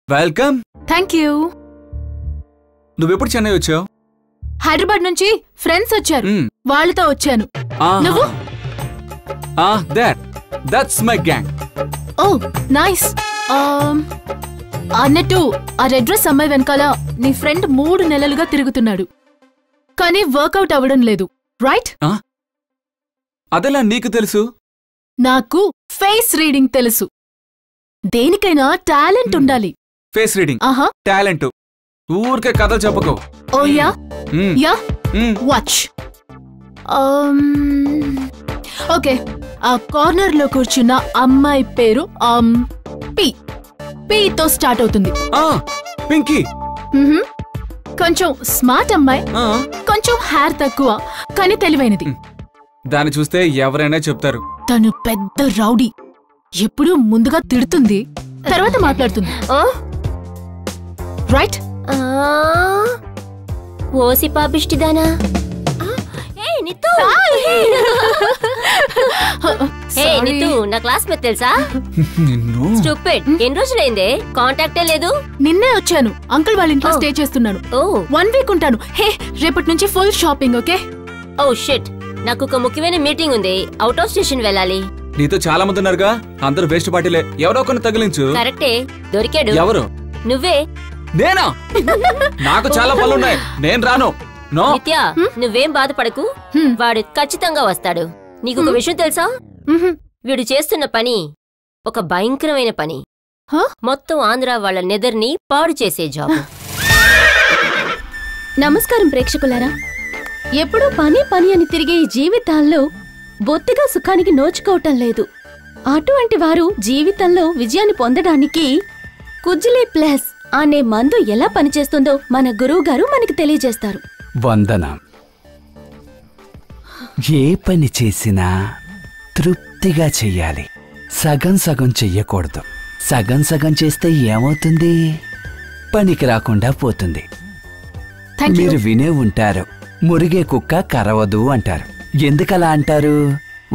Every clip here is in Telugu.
వెల్కమ్. Thank you. నువ్వెప్పుడు చెన్నై వచ్చావు? హైదరాబాద్ నుంచి ఫ్రెండ్స్ వచ్చారు, వాళ్ళతో వచ్చాను. నువ్వు? That's my gang. Oh nice. అన్నట్టు ఆ రెడ్ డ్రెస్ అమ్మాయి వెనకాల నీ ఫ్రెండ్ 3 నెలలుగా తిరుగుతున్నాడు, కానీ వర్కౌట్ అవ్వడం లేదు, రైట్? అదెలా నీకు తెలుసు? నాకు ఫేస్ రీడింగ్ తెలుసు. దేనికైనా టాలెంట్ ఉండాలి. ఫేస్ రీడింగ్, టాలెంట్, ఊరికే కథలు చెప్పకు. ఓ యా యా, వాచ్. ఓకే, ఆ కార్నర్ లో కూర్చున్న అమ్మాయి పేరు పీతో స్టార్ట్ అవుతుంది. పింకీ. కొంచెం స్మార్ట్ అమ్మాయి, కొంచెం హెయిర్ తక్కువ, కానీ తెలివైనది. దాన్ని చూస్తే ఎవరైనా చెప్తారు. తను పెద్ద రౌడీ, ఎప్పుడూ ముందుగా తిడుతుంది, తర్వాత మాట్లాడుతుంది, రైట్? ఓసి పాపిష్టిదానా? నా క్లాస్మేట్ తెలుసా? స్టూపిడ్. ఎన్ని రోజులైందే, కాంటాక్టే లేదు. నిన్నే వచ్చాను, అంకుల్ వాళ్ళ ఇంట్లో స్టే చేస్తున్నాను. 1 వీక్ ఉంటాను. హే, రేపటి నుంచి full shopping. Okay? Oh shit, నాకు ఒక ముఖ్యమైన మీటింగ్ ఉంది, అవుట్ ఆఫ్ స్టేషన్ వెళ్ళాలి. నీతో చాలా మంది ఉన్నారుగా, అందరూ వేస్ట్ పార్టీలే, ఎవరో ఒకరిని తగిలించు. కరెక్టే, దొరికాడు. ఎవరు? నువ్వే. నేనా? నాకు చాలా పనులున్నాయి, నేను రాను. నిత్య, నువ్వేం బాధపడకు, వాడు ఖచ్చితంగా వస్తాడు. నీకొక విషయం తెలుసా? వీడు చేస్తున్న పని ఒక భయంకరమైన పని. మొత్తం ఆంధ్ర వాళ్ళ నెదర్ని పాడు చేసే జాబ్. నమస్కారం ప్రేక్షకులారా. ఎప్పుడూ పని పని అని తిరిగే ఈ జీవితాల్లో బొత్తిగా సుఖానికి నోచుకోవటం లేదు. అటువంటి వారు జీవితంలో విజయాన్ని పొందడానికి కుజ్లీ ప్లస్ అనే మందు ఎలా పనిచేస్తుందో మన గురువు గారు మనకి తెలియజేస్తారు. వందనం. ఏ పని చేసినా తృప్తిగా చెయ్యాలి, సగం సగం చెయ్యకూడదు. సగం సగం చేస్తే ఏమవుతుంది? పనికి రాకుండా పోతుంది. మీరు వినే ఉంటారు, మురిగే కుక్క కరవదు అంటారు. ఎందుకలా అంటారు?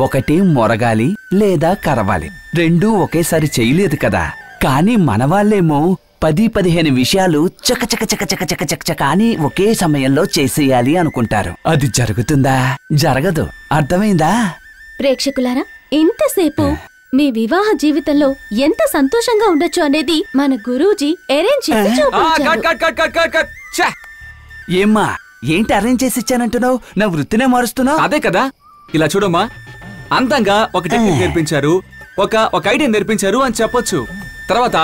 ఒకటి మొరగాలి లేదా కరవాలి, రెండూ ఒకేసారి చేయలేదు కదా. కానీ మనవాళ్ళేమో 10-15 విషయాలు చక చక చక చక చక చక చక అని ఒకే సమయంలో చేసేయాలి అనుకుంటారు. అది జరుగుతుందా? జరగదు. అర్థమైందా? ప్రేక్షకులారా, ఇంతసేపు మీ వివాహ జీవితంలో ఎంత సంతోషంగా ఉండొచ్చు అనేది మన గురూజీ అరేంజ్ చేసి చూపించారు. ఏమ్మా, ఏంటి అరేంజ్ చేసి ఇచ్చానంటున్నావు? నా వృత్తినే మారుస్తున్నావు. అదే కదా. ఇలా చూడమ్మా, అందంగా ఒక టెక్నిక్ నేర్పించారు, ఒక ఐడియా నేర్పించారు అని చెప్పొచ్చు. తర్వాత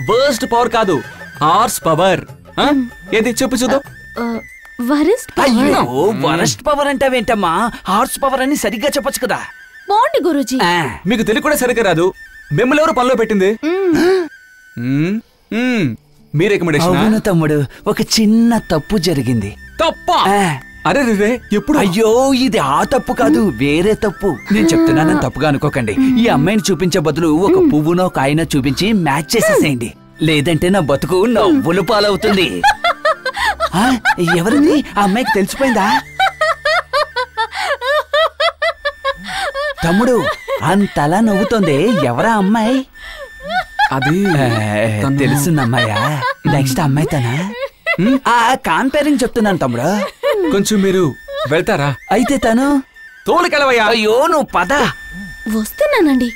బర్స్ట్ పవర్ కాదు, హార్స్ పవర్. ఏది చెప్పు చూద్దాం. వరస్ట్ పవర్ అంటావేంటమ్మా? హార్స్ పవర్ అని సరిగ్గా చెప్పొచ్చు కదా. బాగుంది గురూజీ. మీకు తెలియ కూడా సరిగ్గా రాదు. మిమ్మల్ని ఎవరు పనిలో పెట్టింది? మీ రికమెండేషన్? అవును తమ్ముడు, ఒక చిన్న తప్పు జరిగింది. తప్పా? అరే రే, ఎప్పుడు? అయ్యో, ఇది ఆ తప్పు కాదు, వేరే తప్పు. నేను చెప్తున్నానని తప్పుగా అనుకోకండి. ఈ అమ్మాయిని చూపించే బదులు ఒక పువ్వునో కాయనో చూపించి మ్యాచ్ చేసేసేయండి, లేదంటే నా బతుకు నవ్వులు పాలవుతుంది. ఎవరిది? ఆ అమ్మాయికి తెలిసిపోయిందా? తమ్ముడు, అంతలా నవ్వుతోంది, ఎవరా అమ్మాయి? అది తెలుసున్నమ్మాయా? నెక్స్ట్ అమ్మాయి తనా? కాంపేరింగ్ చెప్తున్నాను తమ్ముడు. కొంచెం మీరు వెళ్తారా? అయితే తను తోలుకెళ్ళవయ్యా. అయ్యో, నువ్వు పద. వస్తున్నానండి.